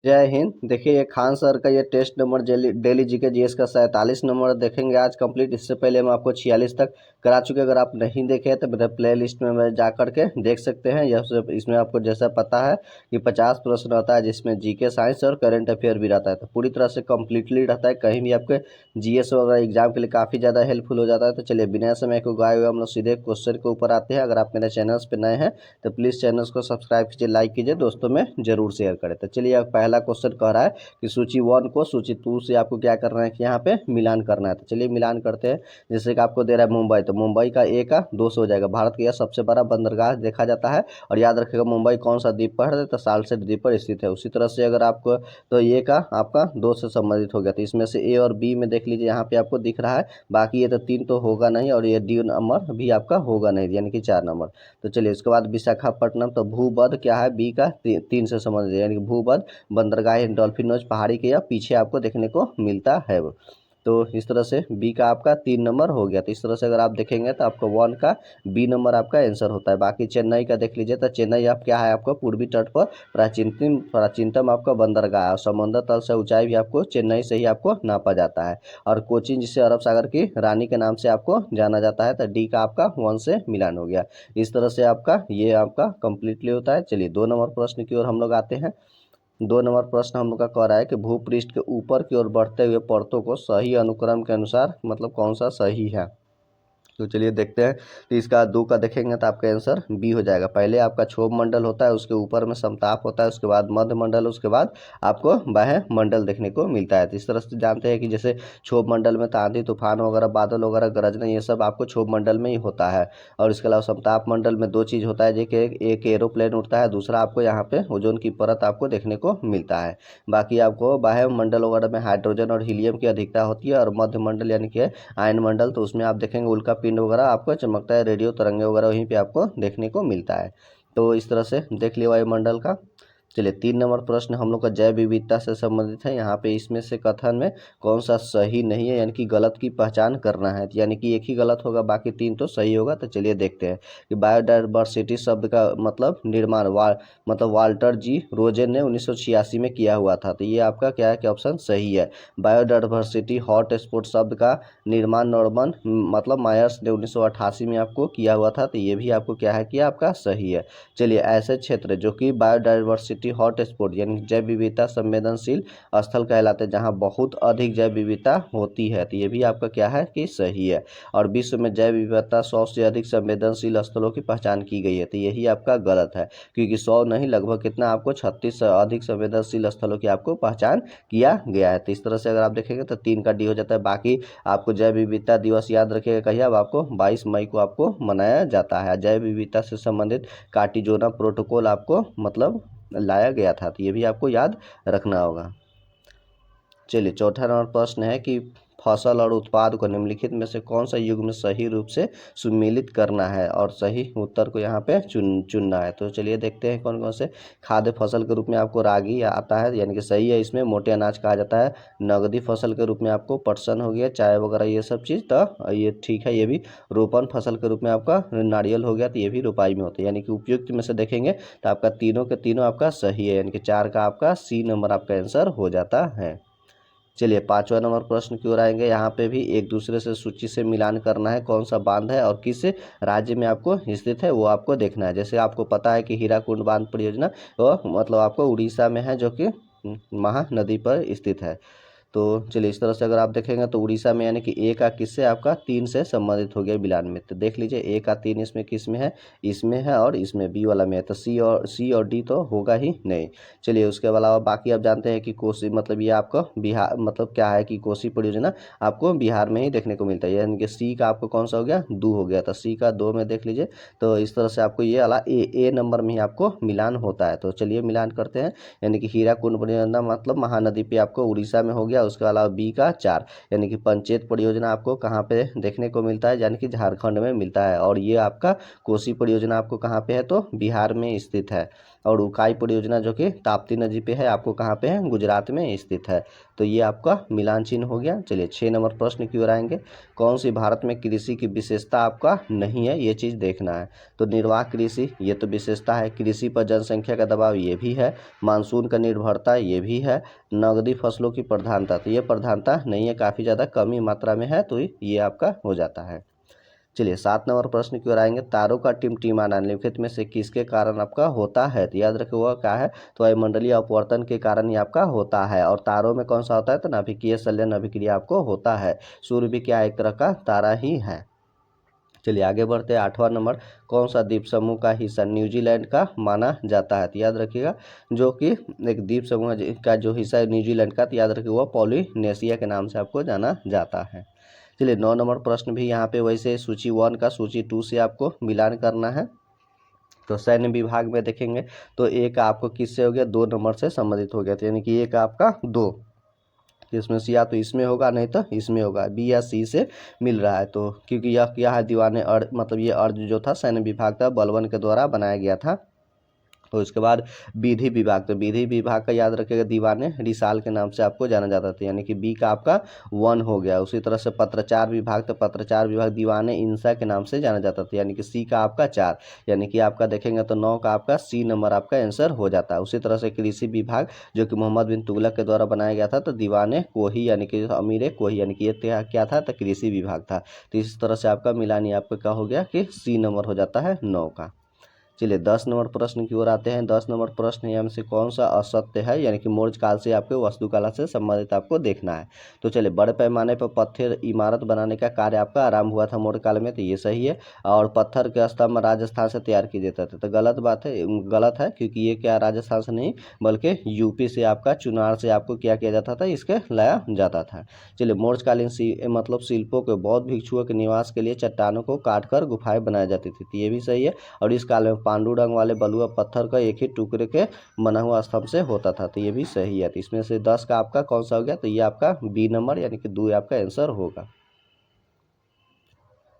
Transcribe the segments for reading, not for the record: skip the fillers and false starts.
जय हिंद। देखिए ये खान सर का ये test number daily GK GS का 47 नंबर देखेंगे आज कंप्लीट। इससे पहले हम आपको 46 तक करा चुके। अगर आप नहीं देखे तो मेरे प्ले लिस्ट में जा करके देख सकते हैं। यह सब इसमें आपको जैसा पता है कि 50 प्रश्न रहता है, जिसमें जीके साइंस और करंट अफेयर भी रहता है। तो पूरी तरह से कम्प्लीटली रहता है, कहीं भी आपके जीएस वगैरह एग्जाम के लिए काफ़ी ज़्यादा हेल्पफुल हो जाता है। तो चलिए बिना समय को गवाए हुए हम लोग सीधे क्वेश्चन के ऊपर आते हैं। अगर आप मेरे चैनल्स पर नए हैं तो प्लीज़ चैनल्स को सब्सक्राइब कीजिए, लाइक कीजिए, दोस्तों में जरूर शेयर करें। तो चलिए अब पहला क्वेश्चन कह रहा है कि सूची 1 को सूची 2 से आपको क्या करना है कि यहाँ पे मिलान करना है। तो चलिए मिलान करते हैं। जैसे कि आपको दे रहा है मुंबई, तो मुंबई का ए का 2 से हो जाएगा। भारत का यह सबसे बड़ा बंदरगाह देखा जाता है। और याद रखिएगा मुंबई कौन सा द्वीप पर है, तो साल्सेट द्वीप पर स्थित है। उसी तरह से अगर आपको तो ये का आपका 2 से संबंधित हो गया। तो इसमें से ए और बी में देख लीजिए, यहाँ पे आपको दिख रहा है। बाकी ये तो 3 तो होगा नहीं, और ये डी नंबर भी आपका होगा नहीं, यानी कि 4 नंबर। तो चलिए इसके बाद विशाखापट्टनम, तो भूबध क्या है, बी का 3 से संबंधित, यानी कि भूबध बंदरगाह डॉल्फिन नोज पहाड़ी के या पीछे आपको देखने को मिलता है वो। तो इस तरह से बी का आपका 3 नंबर हो गया। तो इस तरह से अगर आप देखेंगे तो आपका 1 का बी नंबर आपका आंसर होता है। बाकी चेन्नई का देख लीजिए, तो चेन्नई आप क्या है, आपको पूर्वी तट पर प्राचीनतम आपका बंदरगाह है। और समुद्र तल से ऊंचाई भी आपको चेन्नई से ही आपको नापा जाता है। और कोचीन जिसे अरब सागर की रानी के नाम से आपको जाना जाता है। तो डी का आपका 1 से मिलान हो गया। इस तरह से आपका ये आपका कंप्लीटली होता है। चलिए 2 नंबर प्रश्न की ओर हम लोग आते हैं। 2 नंबर प्रश्न हम लोग का कह रहा है कि भूपृष्ठ के ऊपर की ओर बढ़ते हुए परतों को सही अनुक्रम के अनुसार मतलब कौन सा सही है। तो चलिए देखते हैं। तो इसका 2 का देखेंगे तो आपका आंसर बी हो जाएगा। पहले आपका क्षोभ मंडल होता है, उसके ऊपर में समताप होता है, उसके बाद मध्य मंडल, उसके बाद आपको बाह्य मंडल देखने को मिलता है। तो इस तरह से जानते हैं कि जैसे क्षोभ मंडल में तो आंधी तूफान वगैरह, बादल वगैरह, गरजना, ये सब आपको क्षोभ मंडल में ही होता है। और इसके अलावा समताप मंडल में 2 चीज़ होता है, जो कि एक एरोप्लेन उड़ता है, दूसरा आपको यहाँ पे ओजोन की परत आपको देखने को मिलता है। बाकी आपको बाह्य मंडल वगैरह में हाइड्रोजन और हीलियम की अधिकता होती है। और मध्य मंडल यानी कि आयन मंडल, तो उसमें आप देखेंगे उल्का पिंड वगैरह आपको चमकता है, रेडियो तरंगे वगैरह वहीं पे आपको देखने को मिलता है। तो इस तरह से देख लिया वायुमंडल का। चलिए 3 नंबर प्रश्न हम लोग का जैव विविधता से संबंधित है। यहाँ पे इसमें से कथन में कौन सा सही नहीं है, यानी कि गलत की पहचान करना है। यानी कि एक ही गलत होगा, बाकी 3 तो सही होगा। तो चलिए देखते हैं कि बायोडाइवर्सिटी शब्द का मतलब निर्माण मतलब वाल्टर जी रोजेन ने 1986 में किया हुआ था। तो ये आपका क्या है कि ऑप्शन सही है। बायोडाइवर्सिटी हॉट स्पॉट शब्द का निर्माण नॉर्मन मतलब मायर्स ने 1988 में आपको किया हुआ था। तो ये भी आपको क्या है कि आपका सही है। चलिए ऐसे क्षेत्र जो कि बायोडाइवर्सिटी हॉट स्पॉट यानी जैव विविधता संवेदनशील स्थल कहलाते हैं, जहां बहुत अधिक जैव विविधता होती है। तो ये भी आपका क्या है कि सही है। और विश्व में जैव विविधता 100 से अधिक संवेदनशील स्थलों की पहचान की गई है। तो यही आपका गलत है, क्योंकि 100 नहीं, लगभग कितना आपको 36 से अधिक संवेदनशील स्थलों की आपको पहचान किया गया है। तो इस तरह से अगर आप देखेंगे तो 3 का डी हो जाता है। बाकी आपको जैव विविधता दिवस याद रखिएगा, कहिए अब आपको 22 मई को आपको मनाया जाता है। जैव विविधता से संबंधित कार्टिजोना प्रोटोकॉल आपको मतलब लाया गया था। तो ये भी आपको याद रखना होगा। चलिए चौथा नंबर प्रश्न है कि फसल और उत्पाद को निम्नलिखित में से कौन सा युग में सही रूप से सुमेलित करना है, और सही उत्तर को यहाँ पे चुनना है। तो चलिए देखते हैं कौन कौन से। खाद्य फसल के रूप में आपको रागी आता है, यानी कि सही है, इसमें मोटे अनाज कहा जाता है। नगदी फसल के रूप में आपको पटसन हो गया, चाय वगैरह ये सब चीज़, तो ये ठीक है। ये भी रोपण फसल के रूप में आपका नारियल हो गया, तो ये भी रोपाई में होता है। यानी कि उपयुक्त में से देखेंगे तो आपका तीनों के तीनों आपका सही है, यानी कि 4 का आपका सी नंबर आपका आंसर हो जाता है। चलिए 5वां नंबर प्रश्न की ओर आएंगे। यहाँ पे भी एक दूसरे से सूची से मिलान करना है, कौन सा बांध है और किस राज्य में आपको स्थित है वो आपको देखना है। जैसे आपको पता है कि हीराकुंड बांध परियोजना तो मतलब आपको उड़ीसा में है, जो कि महानदी पर स्थित है। तो चलिए इस तरह से अगर आप देखेंगे तो उड़ीसा में, यानी कि ए का किससे आपका 3 से संबंधित हो गया मिलान में। तो देख लीजिए ए का 3 इसमें किस में है, इसमें है, और इसमें बी वाला में है। तो सी और डी तो होगा ही नहीं। चलिए उसके अलावा बाकी आप जानते हैं कि कोसी मतलब ये आपका बिहार मतलब क्या है कि कोसी परियोजना आपको बिहार में ही देखने को मिलता है। यानी कि सी का आपको कौन सा हो गया, 2 हो गया। तो सी का 2 में देख लीजिए। तो इस तरह से आपको ये वाला ए नंबर में ही आपको मिलान होता है। तो चलिए मिलान करते हैं। यानी कि हीराकुंड परियोजना मतलब महानदी पे आपको उड़ीसा में हो गया। उसके अलावा बी का 4 यानी कि पंचेत परियोजना आपको कहाँ पे देखने को मिलता है, यानी कि झारखंड में मिलता है। और ये आपका कोसी परियोजना आपको कहाँ पे है, तो बिहार में स्थित है। और उकाई परियोजना जो कि ताप्ती नदी पे है, आपको कहाँ पे है, गुजरात में स्थित है। तो ये आपका मिलान चिन्ह हो गया। चलिए 6 नंबर प्रश्न की ओर आएंगे। कौन सी भारत में कृषि की विशेषता आपका नहीं है, ये चीज़ देखना है। तो निर्वाह कृषि ये तो विशेषता है, कृषि पर जनसंख्या का दबाव ये भी है, मानसून का निर्भरता ये भी है, नगदी फसलों की प्रधानता तो ये प्रधानता नहीं है, काफ़ी ज़्यादा कमी मात्रा में है, तो ये आपका हो जाता है। चलिए 7 नंबर प्रश्न की ओर आएंगे। तारों का टिमटिमाना निम्नलिखित में से किसके कारण आपका होता है, तो याद रखिए वह क्या है, तो वायुमंडलीय अपवर्तन के कारण ये आपका होता है। और तारों में कौन सा होता है, तो नाभिकीय संलयन अभिक्रिया आपको होता है। सूर्य भी क्या एक तरह का तारा ही है। चलिए आगे बढ़ते हैं। 8वां नंबर, कौन सा द्वीप समूह का हिस्सा न्यूजीलैंड का माना जाता है, तो याद रखिएगा जो कि एक द्वीप समूह का जो हिस्सा है न्यूजीलैंड का, तो याद रखिए वह पॉलिनेशिया के नाम से आपको जाना जाता है। चलिए 9 नंबर प्रश्न भी यहाँ पे वैसे सूची 1 का सूची 2 से आपको मिलान करना है। तो सैन्य विभाग में देखेंगे तो एक आपको किससे हो गया, 2 नंबर से संबंधित हो गया, तो यानी कि एक आपका 2, इसमें से या तो इसमें होगा नहीं तो इसमें होगा, बी या सी से मिल रहा है। तो क्योंकि यह क्या है, दीवाने अर्ज मतलब ये अर्ज जो था सैन्य विभाग था बलवन के द्वारा बनाया गया था। तो इसके बाद विधि विभाग, तो विधि विभाग का याद रखिएगा दीवाने रिसाल के नाम से आपको जाना जाता था, यानी कि बी का आपका 1 हो गया। उसी तरह से पत्रचार विभाग, तो पत्रचार विभाग दीवाने इंसा के नाम से जाना जाता था, यानी कि सी का आपका 4, यानी कि आपका देखेंगे तो 9 का आपका सी नंबर आपका आंसर हो जाता है। उसी तरह से कृषि विभाग जो कि मोहम्मद बिन तुगलक के द्वारा बनाया गया था, तो दीवाने कोही यानी कि अमीर कोही, यानी कि ये क्या था, तो कृषि विभाग था। तो इस तरह से आपका मिलान आपका क्या हो गया कि सी नंबर हो जाता है 9 का। चलिए 10 नंबर प्रश्न की ओर आते हैं। 10 नंबर प्रश्न है हमसे कौन सा असत्य है, यानी कि मौर्य काल से आपके वास्तुकला से संबंधित आपको देखना है। तो चलिए बड़े पैमाने पर पत्थर इमारत बनाने का कार्य आपका आरंभ हुआ था मौर्य काल में, तो ये सही है। और पत्थर के स्तंभ राजस्थान से तैयार किए जाते थे, तो गलत बात है, गलत है, क्योंकि ये क्या राजस्थान से नहीं बल्कि यूपी से आपका चुनार से आपको क्या किया जाता था, इसके लाया जाता था। चलिए मौर्यकालीन मतलब शिल्पों के बौद्ध भिक्षुओं के निवास के लिए चट्टानों को काटकर गुफाएं बनाई जाती थी, तो ये भी सही है। और इस काल में पांडुरंग वाले बलुआ पत्थर का एक ही टुकड़े के बना हुआ स्तंभ से होता था, तो ये भी सही है। तो इसमें से 10 का आपका कौन सा हो गया, तो ये आपका बी नंबर यानी कि 2 आपका आंसर होगा।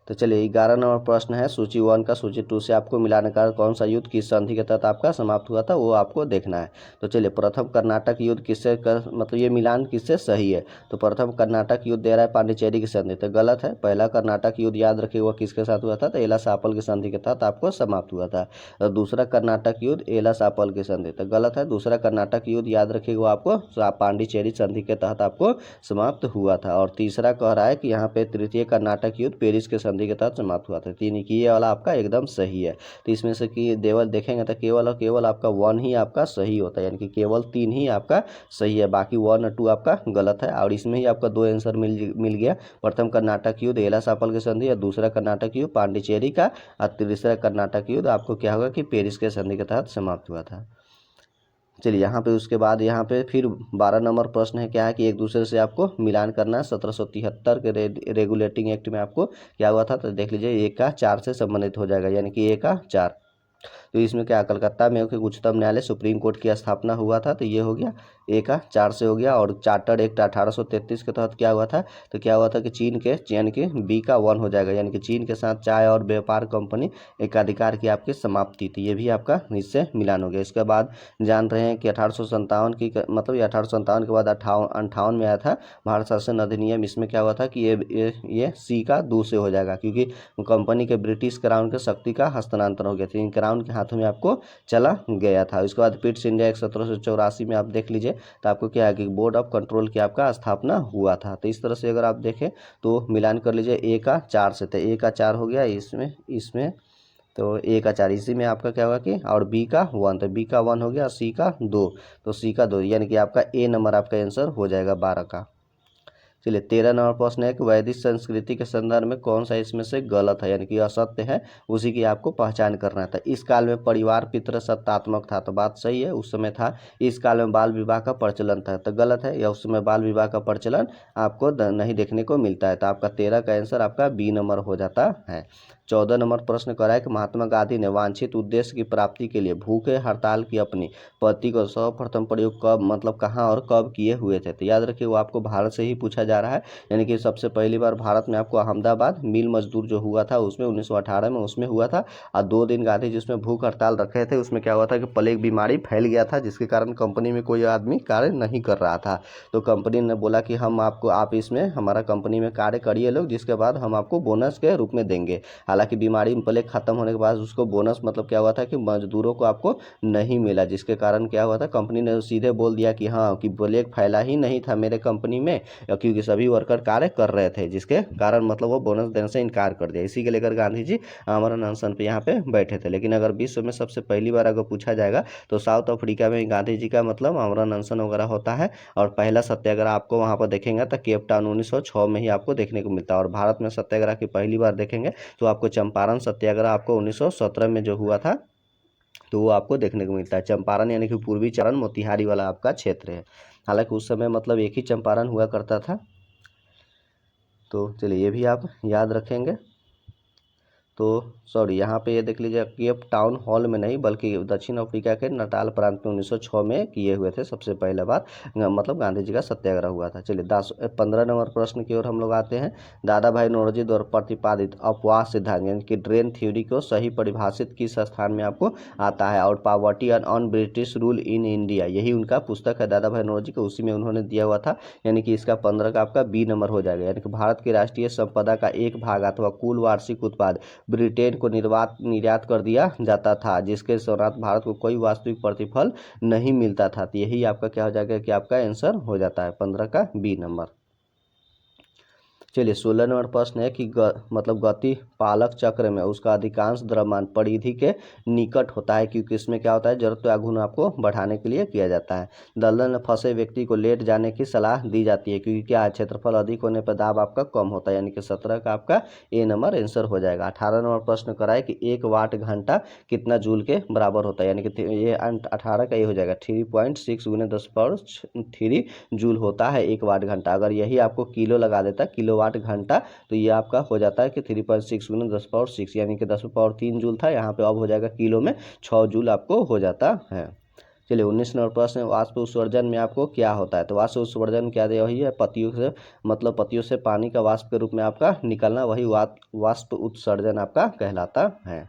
तो चलिए 11 नंबर प्रश्न है सूची 1 का सूची 2 से आपको मिलाने का कौन सा युद्ध किस संधि के तहत आपका समाप्त हुआ था, वो आपको देखना है। तो चलिए प्रथम कर्नाटक युद्ध किससे मतलब ये मिलान किससे सही है, तो प्रथम कर्नाटक युद्ध दे रहा है पांडिचेरी की संधि, तो गलत है। पहला कर्नाटक युद्ध याद रखिए वो किसके साथ हुआ था, तो एला सापल की संधि के तहत आपको समाप्त हुआ था। और दूसरा कर्नाटक युद्ध एला सापल की संधि, तो गलत है। दूसरा कर्नाटक युद्ध याद रखिए वो आपको पांडिचेरी संधि के तहत आपको समाप्त हुआ था। और तीसरा कह रहा है कि यहाँ पे तृतीय कर्नाटक युद्ध पेरिस के संधि के तहत समाप्त हुआ था, यानी कि ये वाला आपका एकदम सही है। तो इसमें से कि देवल देखेंगे तो केवल और केवल आपका 1 ही आपका सही होता है, यानी कि केवल 3 ही आपका सही है, बाकी 1 और 2 आपका गलत है। और इसमें ही आपका 2 आंसर मिल गया। प्रथम कर्नाटक युद्ध एला सापल की संधि, और दूसरा कर्नाटक युद्ध पांडिचेरी का, और तीसरा कर्नाटक युद्ध आपको क्या होगा कि पेरिस के संधि के तहत समाप्त हुआ था। चलिए यहाँ पे उसके बाद यहाँ पे फिर 12 नंबर प्रश्न है क्या है कि एक दूसरे से आपको मिलान करना है। 1773 के रेगुलेटिंग एक्ट में आपको क्या हुआ था, तो देख लीजिए 1 का 4 से संबंधित हो जाएगा, यानी कि 1 का 4। तो इसमें क्या कलकत्ता में उच्चतम न्यायालय सुप्रीम कोर्ट की स्थापना हुआ था, तो ये हो गया 1 का 4 से हो गया। और चार्टर्ड एक्ट 1833 के तहत क्या हुआ था, तो क्या हुआ था कि चीन के यानी कि बी का 1 हो जाएगा, यानी कि चीन के साथ चाय और व्यापार कंपनी एकाधिकार की आपकी समाप्ति थी, ये भी आपका इससे मिलान हो गया। इसके बाद जान रहे हैं कि 1857 की मतलब ये 1857 के बाद 58 में आया था भारत शासन अधिनियम। इसमें क्या हुआ था कि ये सी का 2 से हो जाएगा, क्योंकि कंपनी के ब्रिटिश क्राउन के शक्ति का हस्तांतरण हो गया था, इन क्राउन के हाथों में आपको चला गया था। उसके बाद पिट्स इंडिया एक्ट 1784 में आप देख लीजिए तो आपको क्या है कि बोर्ड ऑफ कंट्रोल की आपका स्थापना हुआ था। तो इस तरह से अगर आप देखें तो मिलान कर लीजिए 1 का 4 से, तो 1 का 4 हो गया इसमें तो 1 का 4 इसी में आपका क्या होगा कि, और बी का 1, तो बी का 1 हो गया, सी का 2, तो सी का 2 यानी कि आपका ए नंबर आपका आंसर हो जाएगा 12 का। चलिए 13 नंबर प्रश्न है कि वैदिक संस्कृति के संदर्भ में कौन सा इसमें से गलत है, यानी कि असत्य है, उसी की आपको पहचान करना था। इस काल में परिवार पितृसत्तात्मक था, तो बात सही है, उस समय था। इस काल में बाल विवाह का प्रचलन था, तो गलत है, या उस समय बाल विवाह का प्रचलन आपको नहीं देखने को मिलता है, तो आपका 13 का आंसर आपका बी नंबर हो जाता है। 14 नंबर प्रश्न करा है कि महात्मा गांधी ने वांछित उद्देश्य की प्राप्ति के लिए भूखे हड़ताल की अपनी पद्धति को सर्वप्रथम प्रयोग कब मतलब कहाँ और कब किए हुए थे। तो याद रखिए वो आपको भारत से ही पूछा जा रहा है, यानी कि सबसे पहली बार भारत में आपको अहमदाबाद मिल मजदूर जो हुआ था उसमें 1918 में उसमें हुआ था। और 2 दिन गांधी जिसमें भूख हड़ताल रखे थे उसमें क्या हुआ था कि प्लेग बीमारी फैल गया था, जिसके कारण कंपनी में कोई आदमी कार्य नहीं कर रहा था। तो कंपनी ने बोला कि हम आपको आप इसमें हमारा कंपनी में कार्य करिए लोग, जिसके बाद हम आपको बोनस के रूप में देंगे। हालांकि बीमारी प्लेग खत्म होने के बाद उसको बोनस मतलब क्या हुआ था कि मजदूरों को आपको नहीं मिला, जिसके कारण क्या हुआ था कंपनी ने सीधे बोल दिया कि हाँ कि प्लेग फैला ही नहीं था मेरे कंपनी में, क्योंकि सभी वर्कर कार्य कर रहे थे, जिसके कारण मतलब वो बोनस देने से इनकार कर दिया। इसी के लेकर गांधी जी आमरण अनशन पे यहाँ पे बैठे थे। लेकिन अगर विश्व में सबसे पहली बार अगर पूछा जाएगा तो साउथ अफ्रीका में गांधी जी का मतलब आमरण अनशन वगैरह होता है। और पहला सत्याग्रह आपको वहाँ पर देखेंगे तो केप टाउन 1906 में ही आपको देखने को मिलता है। और भारत में सत्याग्रह की पहली बार देखेंगे तो आपको चंपारण सत्याग्रह आपको 1917 में जो हुआ था तो वो आपको देखने को मिलता है। चंपारण यानी कि पूर्वी चरण मोतिहारी वाला आपका क्षेत्र है। हालांकि उस समय मतलब एक ही चंपारण हुआ करता था। तो चलिए ये भी आप याद रखेंगे। तो सॉरी यहाँ पे ये देख लीजिए केप टाउन हॉल में नहीं बल्कि दक्षिण अफ्रीका के नटाल प्रांत में 1906 में किए हुए थे सबसे पहले बार मतलब गांधी जी का सत्याग्रह हुआ था। चलिए 15 नंबर प्रश्न की ओर हम लोग आते हैं। दादा भाई नौरोजी द्वारा प्रतिपादित अपवाद सिद्धांत यानी कि ड्रेन थ्योरी को सही परिभाषित किस स्थान में आपको आता है। और poverty and on British rule in India, यही उनका पुस्तक है दादा भाई नौरोजी को, उसी में उन्होंने दिया हुआ था। यानी कि इसका 15 का आपका बी नंबर हो जाएगा। यानी कि भारत की राष्ट्रीय संपदा का एक भाग अथवा कुल वार्षिक उत्पाद ब्रिटेन को निर्यात कर दिया जाता था, जिसके दौरान भारत को कोई वास्तविक प्रतिफल नहीं मिलता था। तो यही आपका क्या हो जाएगा कि आपका आंसर हो जाता है 15 का बी नंबर। चलिए 16 नंबर प्रश्न है कि मतलब गति पालक चक्र में उसका अधिकांश द्रव्यमान परिधि के निकट होता है, क्योंकि इसमें क्या होता है जड़त्व या घूर्ण आपको बढ़ाने के लिए किया जाता है। दलदल में फंसे व्यक्ति को लेट जाने की सलाह दी जाती है, क्योंकि क्या है क्षेत्रफल अधिक होने पर दाब आपका कम होता है। यानी कि 17 का आपका ए नंबर आंसर हो जाएगा। 18 नंबर प्रश्न कराए कि 1 वाट घंटा कितना जूल के बराबर होता है। यानी कि ये 18 का ये हो जाएगा 3.6 गुने 10⁻³ जूल होता है 1 वाट घंटा। अगर यही आपको किलो लगा देता किलो वाट घंटा तो ये आपका हो जाता है कि 3.6 गुना 10⁻6 यानी कि 10⁻³ जूल था, यहाँ पे अब हो जाएगा किलो में 6 जूल आपको हो जाता है। चलिए 19 नंबर प्रश्न, वाष्प उत्सर्जन में आपको क्या होता है। तो वाष्प उत्सर्जन क्या वही है पत्तियों से मतलब पत्तियों से पानी का वाष्प के रूप में आपका निकलना, वही वाष्प उत्सर्जन आपका कहलाता है।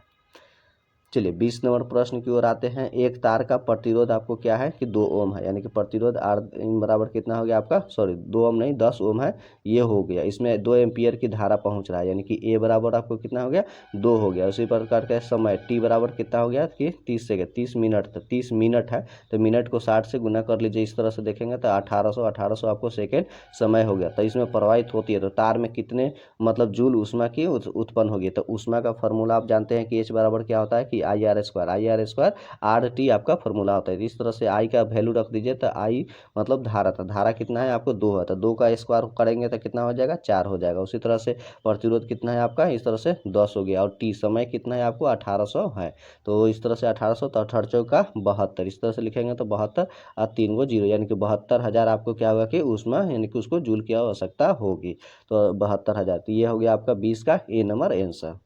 चलिए 20 नंबर प्रश्न की ओर आते हैं। एक तार का प्रतिरोध आपको क्या है कि 2 ओम है, यानी कि प्रतिरोध R बराबर कितना हो गया आपका, सॉरी 2 ओम नहीं 10 ओम है, ये हो गया। इसमें 2 एम्पियर की धारा पहुंच रहा है, यानी कि A बराबर आपको कितना हो गया 2 हो गया। उसी प्रकार का समय T बराबर कितना हो गया कि 30 सेकेंड 30 मिनट, तो 30 मिनट है तो मिनट को 60 से गुना कर लीजिए। इस तरह से देखेंगे तो 1800 आपको सेकेंड समय हो गया। तो इसमें प्रवाहित होती है तो तार में कितने मतलब जूल ऊष्मा की उत्पन्न होगी। तो ऊष्मा का फॉर्मूला आप जानते हैं कि H बराबर क्या होता है कि IR² RT आपका फॉर्मूला होता है। इस तरह से I का वैल्यू रख दीजिए तो I मतलब धारा था, धारा कितना है आपको 2 है तो 2 का स्क्वायर करेंगे तो कितना हो जाएगा 4 हो जाएगा। उसी तरह से प्रतिरोध कितना है आपका इस तरह से 10 हो गया। और T समय कितना है आपको 1800 है, तो इस तरह से 1800 तो 18 का 72, इस तरह से लिखेंगे तो 72 और 3 गो जीरो यानी कि 72,000 आपको क्या होगा कि ऊष्मा यानी कि उसको जूल की आवश्यकता होगी। तो 72,000, तो ये हो गया आपका 20 का ए नंबर आंसर।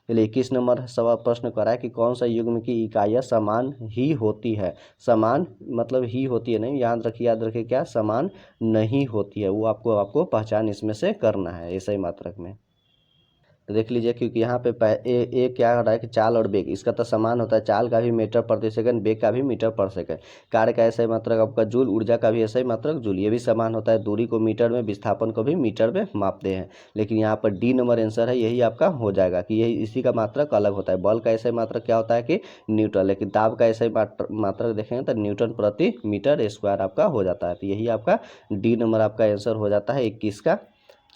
चलिए 21 नंबर सवाल प्रश्न करा है कि कौन सा युग्म की इकाइयाँ समान ही होती है। समान मतलब ही होती है नहीं, याद रखिए क्या समान नहीं होती है, वो आपको पहचान इसमें से करना है ऐसे ही मात्रक में। तो देख लीजिए क्योंकि यहाँ पे ए क्या हो रहा है कि चाल और बेग इसका तो समान होता है, चाल का भी मीटर प्रति सेकंड बेग का भी मीटर पर सेकंड, कार्य का ऐसा ही मात्रक आपका जूल, ऊर्जा का भी ऐसा ही मात्रक जूल, ये भी समान होता है। दूरी को मीटर में विस्थापन को भी मीटर में मापते हैं। लेकिन यहाँ पर डी नंबर आंसर है, यही आपका हो जाएगा कि यही इसी का मात्रक अलग होता है। बल का ऐसा ही मात्रक क्या होता है कि न्यूटन, लेकिन दाब का ऐसा ही मात्रक देखेंगे तो न्यूटन प्रति मीटर स्क्वायर आपका हो जाता है। तो यही आपका डी नंबर आपका आंसर हो जाता है 21 का।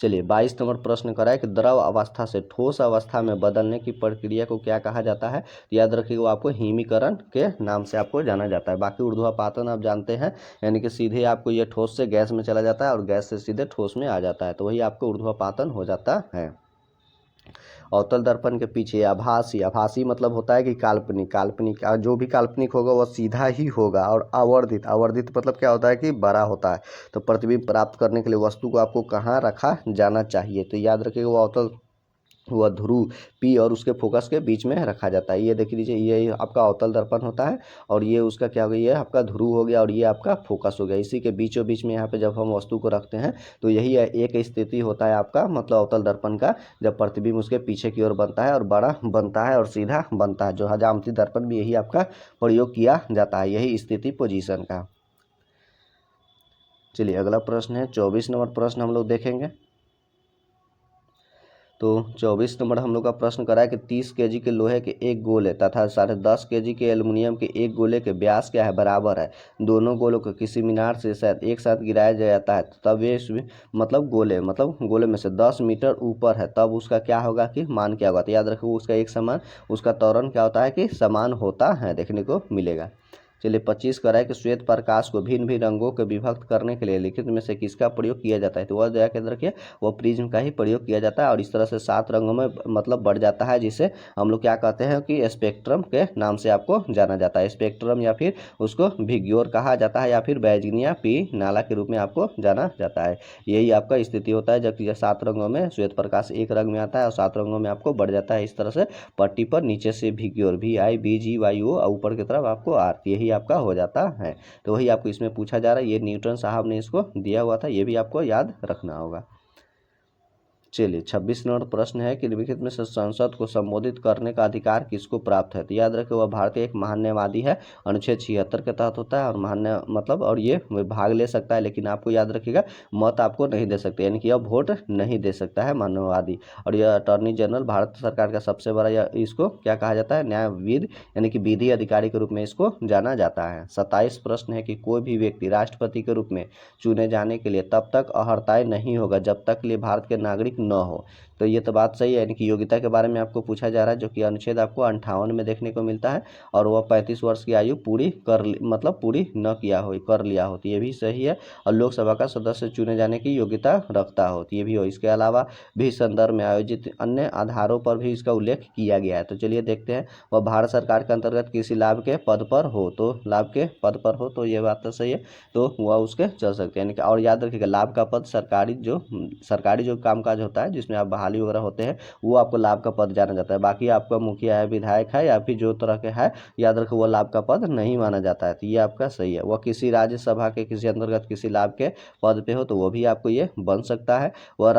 चलिए 22 नंबर प्रश्न करा है कि द्रव अवस्था से ठोस अवस्था में बदलने की प्रक्रिया को क्या कहा जाता है। तो याद रखिए वो आपको हिमीकरण के नाम से आपको जाना जाता है। बाकी ऊर्ध्वापातन आप जानते हैं, यानी कि सीधे आपको ये ठोस से गैस में चला जाता है और गैस से सीधे ठोस में आ जाता है, तो वही आपको ऊर्ध्वापातन हो जाता है। अवतल दर्पण के पीछे आभासी मतलब होता है कि काल्पनिक जो भी काल्पनिक होगा वह सीधा ही होगा। और आवर्धित मतलब क्या होता है कि बड़ा होता है। तो प्रतिबिंब प्राप्त करने के लिए वस्तु को आपको कहाँ रखा जाना चाहिए। तो याद रखिएगा वो अवतल वह ध्रुव P और उसके फोकस के बीच में रखा जाता है। ये देख लीजिए, ये आपका अवतल दर्पण होता है और ये उसका क्या हो गया, ये आपका ध्रुव हो गया और ये आपका फोकस हो गया। इसी के बीचों बीच में यहाँ पे जब हम वस्तु को रखते हैं तो यही एक स्थिति होता है आपका मतलब अवतल दर्पण का, जब प्रतिबिंब उसके पीछे की ओर बनता है और बड़ा बनता है और सीधा बनता है। जो हजामती दर्पण भी यही आपका प्रयोग किया जाता है, यही स्थिति पोजीशन का। चलिए अगला प्रश्न है 24 नंबर प्रश्न हम लोग देखेंगे। तो 24 नंबर हम लोग का प्रश्न करा है कि 30 केजी के लोहे के एक गोले तथा 10.5 केजी के एल्युमिनियम के एक गोले के व्यास क्या है, बराबर है। दोनों गोलों को किसी मीनार से शायद एक साथ गिराया जाता है तब ये मतलब गोले में से 10 मीटर ऊपर है, तब उसका क्या होगा कि मान क्या होगा। तो याद रखो उसका एक समान, उसका त्वरण क्या होता है कि समान होता है, देखने को मिलेगा। चलिए 25 करा है कि श्वेत प्रकाश को भिन्न भिन्न रंगों के विभक्त करने के लिए लिखित में से किसका प्रयोग किया जाता है। तो वह दया के रखिए वो प्रिज्म का ही प्रयोग किया जाता है और इस तरह से 7 रंगों में मतलब बढ़ जाता है, जिसे हम लोग क्या कहते हैं कि स्पेक्ट्रम के नाम से आपको जाना जाता है। स्पेक्ट्रम या फिर उसको विग्योर कहा जाता है या फिर बैजनिया पी नाला के रूप में आपको जाना जाता है। यही आपका स्थिति होता है जबकि 7 रंगों में श्वेत प्रकाश एक रंग में आता है और 7 रंगों में आपको बढ़ जाता है। इस तरह से पट्टी पर नीचे से विग्योर VIBGYO और ऊपर की तरफ आपको आर, यही आपका हो जाता है। तो वही आपको इसमें पूछा जा रहा है, ये न्यूटन साहब ने इसको दिया हुआ था, ये भी आपको याद रखना होगा। चलिए 26 नंबर प्रश्न है कि निम्नलिखित में से संसद को संबोधित करने का अधिकार किसको प्राप्त है। तो याद रखें वह भारतीय एक महान्यायवादी है, अनुच्छेद 76 के तहत होता है और महान्याय मतलब और ये भाग ले सकता है, लेकिन आपको याद रखिएगा मत आपको नहीं दे सकते, यानी कि यह वोट नहीं दे सकता है महान्यायवादी। और यह अटॉर्नी जनरल भारत सरकार का सबसे बड़ा, यह इसको क्या कहा जाता है, न्यायविद यानी कि विधि अधिकारी के रूप में इसको जाना जाता है। 27 प्रश्न है कि कोई भी व्यक्ति राष्ट्रपति के रूप में चुने जाने के लिए तब तक अर्हताय नहीं होगा जब तक लिए भारत के नागरिक न हो। तो ये तो बात सही है, यानी कि योग्यता के बारे में आपको पूछा जा रहा है, जो कि अनुच्छेद आपको 58 में देखने को मिलता है और वह 35 वर्ष की आयु पूरी न किया हो, कर लिया हो, तो ये भी सही है। और लोकसभा का सदस्य चुने जाने की योग्यता रखता हो, तो ये भी हो। इसके अलावा भी संदर्भ में आयोजित अन्य आधारों पर भी इसका उल्लेख किया गया है। तो चलिए देखते हैं, वह भारत सरकार के अंतर्गत किसी लाभ के पद पर हो, तो लाभ के पद पर हो, तो ये बात तो सही है, तो वह उसके चल सकते हैं। यानी कि और याद रखिएगा लाभ का पद सरकारी जो कामकाज होता है जिसमें आप बहाली वगैरह होते हैं, वो आपको लाभ का पद जाना जाता है। बाकी आपका मुखिया है, विधायक है या फिर जो तरह के है, याद रखो वो लाभ का पद नहीं माना जाता है, तो ये आपका सही है। वह किसी राज्यसभा के किसी अंतर्गत किसी लाभ के पद पे हो तो वो भी आपको ये बन सकता है। वह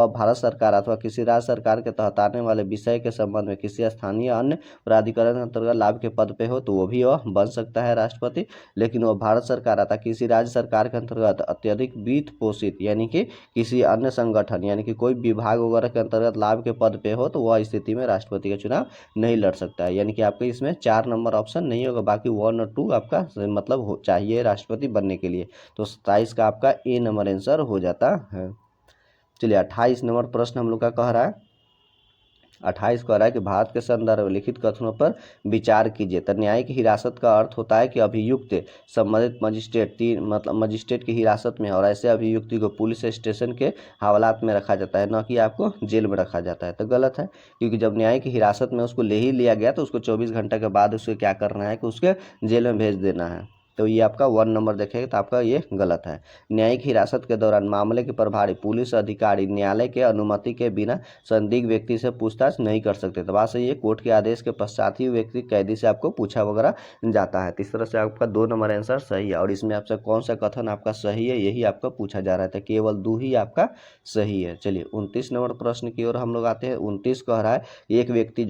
भारत सरकार अथवा किसी राज्य सरकार के तहत आने वाले विषय के संबंध में किसी स्थानीय अन्य प्राधिकरण के अंतर्गत लाभ के पद पे हो तो वो भी वह बन सकता है राष्ट्रपति। लेकिन वह भारत सरकार अथवा किसी राज्य सरकार के अंतर्गत अत्यधिक वित्त पोषित यानी कि किसी अन्य संगठन यानी कि कोई विभाग वगैरह के अंतर्गत लाभ के पद पे हो तो वह स्थिति में राष्ट्रपति का चुनाव नहीं लड़ सकता है। यानी कि आपके इसमें 4 नंबर ऑप्शन नहीं होगा, बाकी 1 और 2 आपका मतलब चाहिए राष्ट्रपति बनने के लिए। तो 27 का आपका ए नंबर आंसर हो जाता है। चलिए 28 नंबर प्रश्न हम लोग का कह रहा है, 28 कह रहा है कि भारत के संदर्भ में लिखित कथनों पर विचार कीजिए। तो न्यायिक हिरासत का अर्थ होता है कि अभियुक्त संबंधित मजिस्ट्रेट की हिरासत में, और ऐसे अभियुक्ति को पुलिस स्टेशन के हवालात में रखा जाता है, न कि आपको जेल में रखा जाता है। तो गलत है, क्योंकि जब न्यायिक हिरासत में उसको ले ही लिया गया तो उसको 24 घंटे के बाद उसको क्या करना है कि उसके जेल में भेज देना है। तो ये आपका 1 नंबर देखेगा तो आपका ये गलत है। न्यायिक हिरासत के दौरान मामले के प्रभारी पुलिस अधिकारी न्यायालय के अनुमति के बिना संदिग्ध व्यक्ति से पूछताछ नहीं कर सकते। तो बात सही है, कोर्ट के आदेश के पश्चात ही व्यक्ति कैदी से आपको पूछा वगैरह जाता है। तो इस तरह से आपका 2 नंबर आंसर सही है। और इसमें आपसे कौन सा कथन आपका सही है यही आपका पूछा जा रहा है, तो केवल 2 ही आपका सही है। चलिए 29 नंबर प्रश्न की ओर हम लोग आते हैं। 29 कह रहा है एक व्यक्ति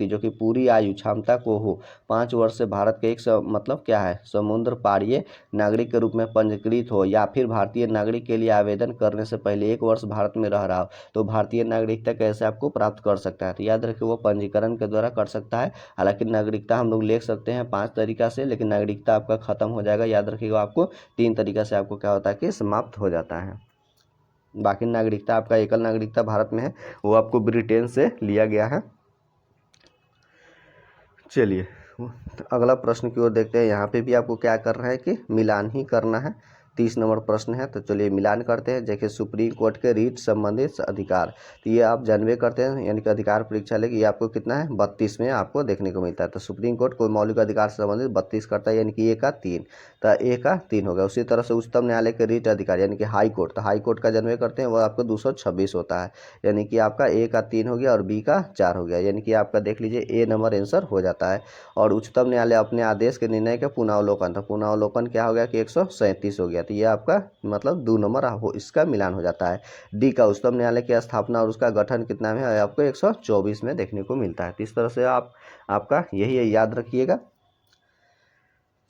जो कि पूरी आयु क्षमता को हो 5 वर्ष से भारत के एक मतलब क्या है समुद्र पारीय नागरिक के रूप में पंजीकृत हो, या फिर भारतीय नागरिक के लिए आवेदन करने से पहले 1 वर्ष भारत में रह रहा हो, तो भारतीय नागरिकता कैसे आपको प्राप्त कर सकता है। तो याद रखिए वो पंजीकरण के द्वारा कर सकता है। हालांकि नागरिकता हम लोग ले सकते हैं 5 तरीका से, लेकिन नागरिकता आपका खत्म हो जाएगा। याद रखिएगा आपको 3 तरीका से आपको क्या होता है कि समाप्त हो जाता है। बाकी नागरिकता आपका एकल नागरिकता भारत में है, वो आपको ब्रिटेन से लिया गया है। चलिए अगला प्रश्न की ओर देखते हैं। यहाँ पे भी आपको क्या करना है कि मिलान ही करना है। 30 नंबर प्रश्न है। तो चलिए मिलान करते हैं। देखिए सुप्रीम कोर्ट के रीट संबंधित अधिकार, तो ये आप जानवे करते हैं, यानी कि अधिकार परीक्षा लेके ये आपको कितना है 32 में आपको देखने को मिलता है। तो सुप्रीम कोर्ट कोई मौलिक अधिकार से संबंधित 32 करता है, यानी कि ए का 3, तो ए का 3 हो गया। उसी तरह से उच्चतम न्यायालय के रीट अधिकार यानी कि हाई कोर्ट, तो हाई कोर्ट का जानवे करते हैं वो आपको 226 होता है, यानी कि आपका ए का 3 हो गया और बी का 4 हो गया, यानी कि आपका देख लीजिए ए नंबर आंसर हो जाता है। और उच्चतम न्यायालय अपने आदेश के निर्णय के पुनरावलोकन, तो पुनरावलोकन क्या हो गया कि 137 हो गया, तो ये आपका मतलब 2 नंबर इसका मिलान हो जाता है। डी का उच्चतम न्यायालय की स्थापना और उसका गठन कितना में है, आपको 124 में देखने को मिलता है। तो इस तरह से आपका यही है, याद रखिएगा।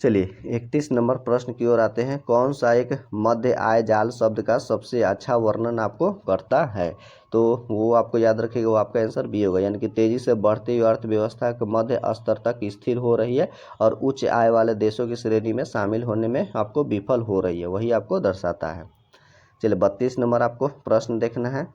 चलिए 31 नंबर प्रश्न की ओर आते हैं। कौन सा एक मध्य आय जाल शब्द का सबसे अच्छा वर्णन आपको करता है, तो वो आपको याद रखिएगा, वो आपका आंसर बी होगा, यानी कि तेजी से बढ़ती हुई अर्थव्यवस्था के मध्य स्तर तक स्थिर हो रही है और उच्च आय वाले देशों की श्रेणी में शामिल होने में आपको विफल हो रही है, वही आपको दर्शाता है। चलिए 32 नंबर आपको प्रश्न देखना है।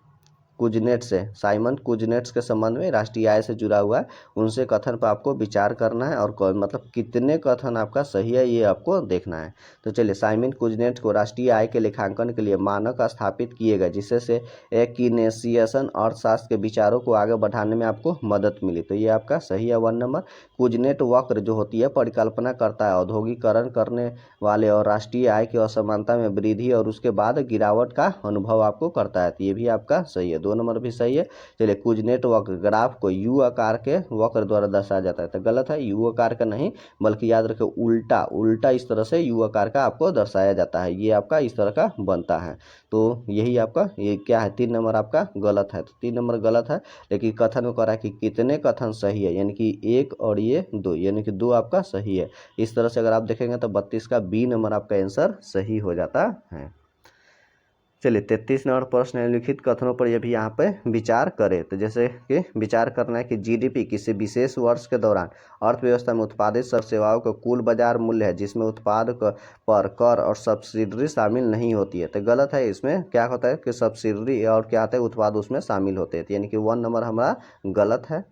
कुजनेट से, साइमन कुजनेट्स के संबंध में राष्ट्रीय आय से जुड़ा हुआ है, उनसे कथन पर आपको विचार करना है और कौन मतलब कितने कथन आपका सही है ये आपको देखना है। तो चलिए साइमन कुजनेट को राष्ट्रीय आय के लेखांकन के लिए मानक स्थापित किए गए, जिससे कीनेसिएशन अर्थशास्त्र के विचारों को आगे बढ़ाने में आपको मदद मिली, तो ये आपका सही है 1 नंबर। कुजनेट वक्र जो होती है परिकल्पना करता है औद्योगिकरण करने वाले और राष्ट्रीय आय की असमानता में वृद्धि और उसके बाद गिरावट का अनुभव आपको करता है, तो ये भी आपका सही है, 2 नंबर भी सही है। चलिए कुजनेट वक्र ग्राफ को यू आकार के वक्र द्वारा दर्शाया जाता है, तो गलत है, यू आकार का नहीं बल्कि याद रखें उल्टा उल्टा इस तरह से यू आकार का आपको दर्शाया जाता है, ये आपका इस तरह का बनता है। तो यही आपका ये क्या है 3 नंबर आपका गलत है, तो 3 नंबर गलत है। लेकिन कथन को कह रहा है कि कितने कथन सही है, यानी कि 1 और ये 2, यानी कि 2 आपका सही है। इस तरह से अगर आप देखेंगे तो 32 का बी नंबर आपका आंसर सही हो जाता है। चलिए 33 नंबर प्रश्न है, लिखित कथनों पर ये भी यहाँ पे विचार करें। तो जैसे कि विचार करना है कि जीडीपी किसी विशेष वर्ष के दौरान अर्थव्यवस्था में उत्पादित सब सेवाओं का कुल बाजार मूल्य है, जिसमें उत्पाद पर कर और सब्सिडरी शामिल नहीं होती है, तो गलत है। इसमें क्या होता है कि सब्सिडरी और क्या होता है उत्पाद उसमें शामिल होते हैं, यानी कि 1 नंबर हमारा गलत है।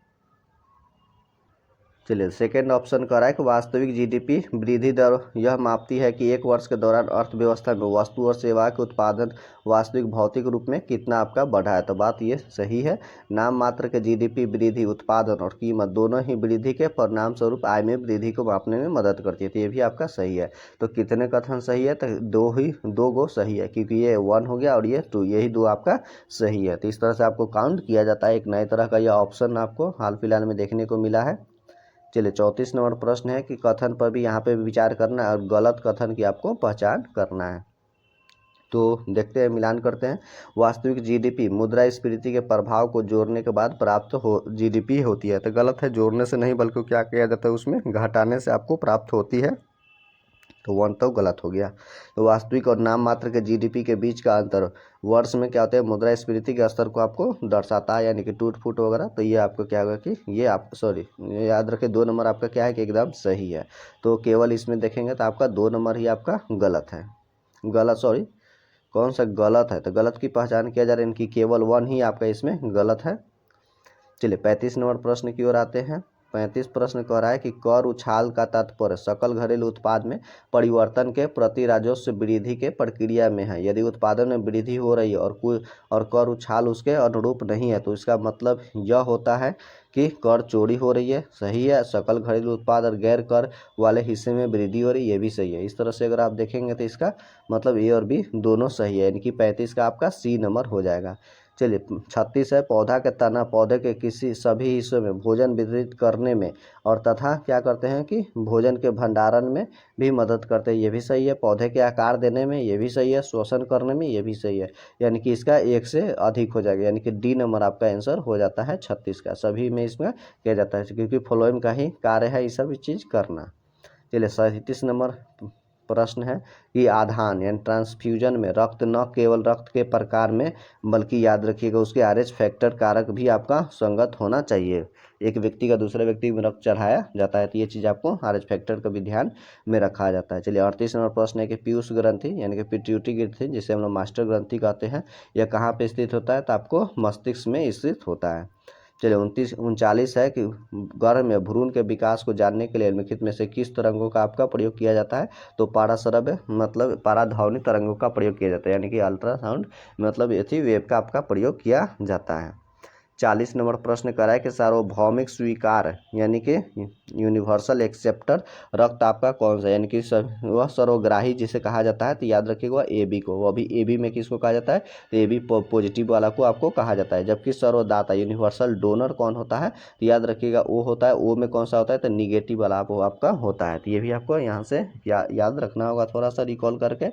चलिए सेकेंड ऑप्शन कह रहा है कि वास्तविक जीडीपी वृद्धि दर यह मापती है कि एक वर्ष के दौरान अर्थव्यवस्था में वस्तु और सेवा के उत्पादन वास्तविक भौतिक रूप में कितना आपका बढ़ा है, तो बात ये सही है। नाम मात्र के जीडीपी वृद्धि उत्पादन और कीमत दोनों ही वृद्धि के परिणाम स्वरूप आय में वृद्धि को मापने में मदद करती है, तो ये भी आपका सही है। तो कितने कथन सही है, तो 2 गो सही है, क्योंकि ये 1 हो गया और ये 2, यही 2 आपका सही है। तो इस तरह से आपको काउंट किया जाता है, एक नए तरह का यह ऑप्शन आपको हाल फिलहाल में देखने को मिला है। चलिए 34 नंबर प्रश्न है कि कथन पर भी यहाँ पे विचार करना है और गलत कथन की आपको पहचान करना है। तो देखते हैं, मिलान करते हैं। वास्तविक जीडीपी मुद्रास्फीति के प्रभाव को जोड़ने के बाद प्राप्त जीडीपी होती है, तो गलत है, जोड़ने से नहीं बल्कि क्या किया जाता है उसमें घटाने से आपको प्राप्त होती है, तो 1 तो गलत हो गया। तो वास्तविक और नाम मात्र के जीडीपी के बीच का अंतर वर्ष में क्या होता है मुद्रास्फीति के स्तर को आपको दर्शाता है, यानी कि टूट फूट वगैरह, तो ये आपको क्या होगा कि ये आप याद रखें 2 नंबर आपका क्या है कि एकदम सही है। तो केवल इसमें देखेंगे तो आपका 2 नंबर ही आपका गलत है, कौन सा गलत है, तो गलत की पहचान किया जा रहा है, इनकी केवल 1 ही आपका इसमें गलत है। चलिए 35 नंबर प्रश्न की ओर आते हैं। 35 प्रश्न कह रहा है कि कर उछाल का तात्पर्य सकल घरेलू उत्पाद में परिवर्तन के प्रति राजस्व वृद्धि के प्रक्रिया में है। यदि उत्पादन में वृद्धि हो रही है और कर उछाल उसके अनुरूप नहीं है, तो इसका मतलब यह होता है कि कर चोरी हो रही है, सही है। सकल घरेलू उत्पाद और गैर कर वाले हिस्से में वृद्धि हो रही है, ये भी सही है। इस तरह से अगर आप देखेंगे तो इसका मतलब ए और बी दोनों सही है, यानी कि 35 का आपका सी नंबर हो जाएगा। चलिए 36 है, पौधा के तना पौधे के किसी सभी हिस्सों में भोजन वितरित करने में और तथा क्या करते हैं कि भोजन के भंडारण में भी मदद करते हैं, ये भी सही है। पौधे के आकार देने में, ये भी सही है। शोषण करने में, ये भी सही है, यानी कि इसका 1 से अधिक हो जाएगा, यानी कि डी नंबर आपका आंसर हो जाता है 36 का। सभी में इसमें किया जाता है क्योंकि फ्लोएम का ही कार्य है ये सब चीज़ करना। चलिए 37 नंबर प्रश्न है कि आधान यानी ट्रांसफ्यूजन में रक्त न केवल रक्त के प्रकार में बल्कि याद रखिएगा उसके आरएच फैक्टर कारक भी आपका संगत होना चाहिए। एक व्यक्ति का दूसरे व्यक्ति में रक्त चढ़ाया जाता है, तो ये चीज़ आपको आरएच फैक्टर का भी ध्यान में रखा जाता है। चलिए 38 नंबर प्रश्न है कि पीयूष ग्रंथि यानी कि पिट्यूटरी ग्रंथि जिसे हम लोग मास्टर ग्रंथि कहते हैं, यह कहाँ पे स्थित होता है, तो आपको मस्तिष्क में स्थित होता है। चलिए 39 है कि गर्भ में भ्रूण के विकास को जानने के लिए निम्नलिखित में से किस तरंगों का आपका प्रयोग किया जाता है। तो पाराश्रव्य मतलब पाराध्वनि तरंगों का प्रयोग किया जाता है, यानी कि अल्ट्रासाउंड मतलब यथी वेव का आपका प्रयोग किया जाता है। 40 नंबर प्रश्न करा है कि सार्वभौमिक स्वीकार यानी कि यूनिवर्सल एक्सेप्टर रक्त आपका कौन सा, यानी कि वह सर्वग्राही जिसे कहा जाता है। तो याद रखिएगा AB को, वो अभी AB में किसको कहा जाता है, तो AB पॉजिटिव वाला को आपको कहा जाता है। जबकि सर्वदाता यूनिवर्सल डोनर कौन होता है, तो याद रखिएगा O होता है। O में कौन सा होता है, तो निगेटिव वाला वो आपका होता है। तो ये भी आपको यहाँ से याद रखना होगा थोड़ा सा रिकॉल करके।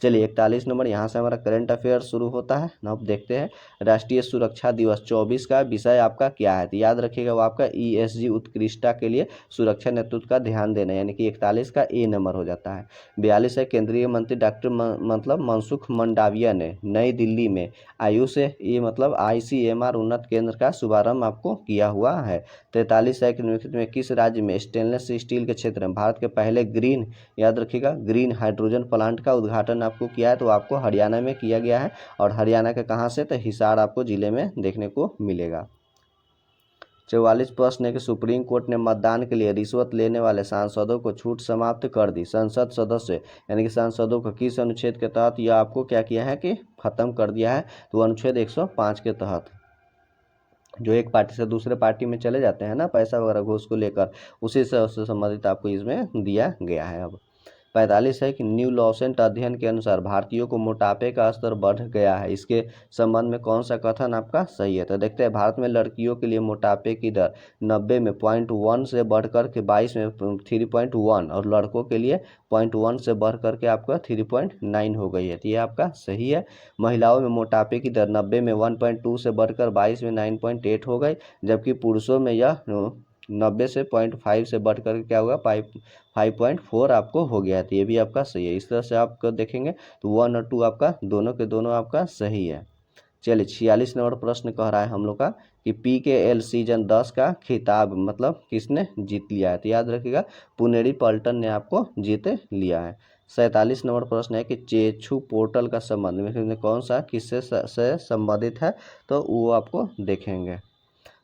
चलिए 41 नंबर, यहाँ से हमारा करंट अफेयर शुरू होता है ना। अब देखते हैं राष्ट्रीय सुरक्षा दिवस 24 का विषय आपका क्या है। तो याद रखिएगा वो आपका ESG उत्कृष्टता के लिए सुरक्षा नेतृत्व का ध्यान देना, यानी कि 41 का A नंबर हो जाता है। 42 है केंद्रीय मंत्री डॉक्टर मतलब मनसुख मंडाविया ने नई दिल्ली में आयुष ये मतलब ICMR उन्नत केंद्र का शुभारंभ आपको किया हुआ है। 43 है कि निम्नलिखित में किस राज्य में स्टेनलेस स्टील के क्षेत्र में भारत के पहले ग्रीन, याद रखिएगा ग्रीन हाइड्रोजन प्लांट का उद्घाटन आपको किया है। तो आपको हरियाणा में किया गया है, और हरियाणा के कहाँ से, तो हिसार आपको जिले में देखने को मिलेगा। 44 प्रश्न है कि सुप्रीम कोर्ट ने मतदान के लिए रिश्वत लेने वाले सांसदों को छूट समाप्त कर दी। संसद सदस्य यानी कि सांसदों को किस अनुच्छेद के तहत यह आपको क्या किया है कि खत्म कर दिया है, तो अनुच्छेद 105 के तहत। जो एक पार्टी से दूसरे पार्टी में चले जाते हैं ना पैसा वगैरह घूस को लेकर, उसी से उससे संबंधित आपको इसमें दिया गया है। अब 45 है कि न्यू लॉसेंट अध्ययन के अनुसार भारतीयों को मोटापे का स्तर बढ़ गया है। इसके संबंध में कौन सा कथन आपका सही है। तो देखते हैं भारत में लड़कियों के लिए मोटापे की दर 90 में 0.1 से बढ़कर के 22 में 3.1, और लड़कों के लिए 0.1 से बढ़ करके आपका 3.9 हो गई है। तो ये आपका सही है। महिलाओं में मोटापे की दर 90 में 1.2 से बढ़कर 22 में 9.8 हो गई, जबकि पुरुषों में यह 90 से 0.5 से बढ़ कर क्या होगा 5.4 आपको हो गया है। तो ये भी आपका सही है। इस तरह से आपको देखेंगे तो 1 और 2 आपका दोनों के दोनों आपका सही है। चलिए 46 नंबर प्रश्न कह रहा है हम लोग का कि PKL सीजन 10 का खिताब मतलब किसने जीत लिया है। तो याद रखिएगा पुनेरी पल्टन ने आपको जीत लिया है। 47 नंबर प्रश्न है कि चेछू पोर्टल का संबंध में कौन सा किससे से संबंधित है, तो वो आपको देखेंगे।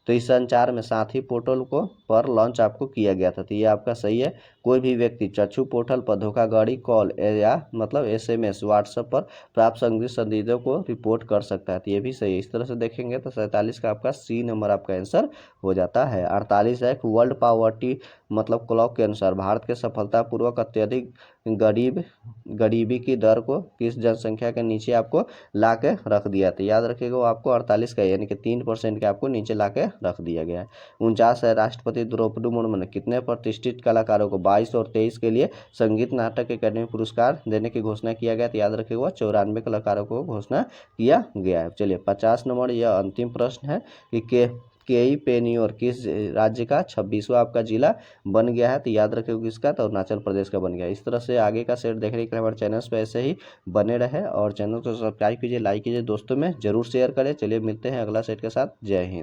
तो इस संचार में साथी पोर्टल को पर लॉन्च आपको किया गया था। तो ये आपका सही है। कोई भी व्यक्ति चक्षु पोर्टल पर धोखाधड़ी कॉल या मतलब SMS व्हाट्सएप पर प्राप्त संदिग्ध संदेशों को रिपोर्ट कर सकता है। तो ये भी सही है। इस तरह से देखेंगे तो 47 का आपका C नंबर आपका आंसर हो जाता है। 48 है वर्ल्ड पॉवर्टी मतलब क्लॉक के अनुसार भारत के सफलतापूर्वक अत्यधिक गरीबी की दर को किस जनसंख्या के नीचे आपको ला के रख दिया। तो याद रखिएगा वो आपको 48 का यानी कि 3% के आपको नीचे ला के रख दिया गया है। 49 है राष्ट्रपति द्रौपदी मुर्मू ने कितने प्रतिष्ठित कलाकारों को 22 और 23 के लिए संगीत नाटक अकादमी पुरस्कार देने की घोषणा किया गया। तो याद रखिएगा 94 कलाकारों को घोषणा किया गया है। चलिए 50 नंबर यह अंतिम प्रश्न है कि केई पेनियोर किस राज्य का 26वां आपका जिला बन गया है। तो याद रखिएगा किसका, तो अरुणाचल प्रदेश का बन गया। इस तरह से आगे का सेट देखने के लिए हमारे चैनल पर ऐसे ही बने रहे, और चैनल को सब्सक्राइब कीजिए, लाइक कीजिए, दोस्तों में जरूर शेयर करें। चलिए मिलते हैं अगला सेट के साथ। जय हिंद।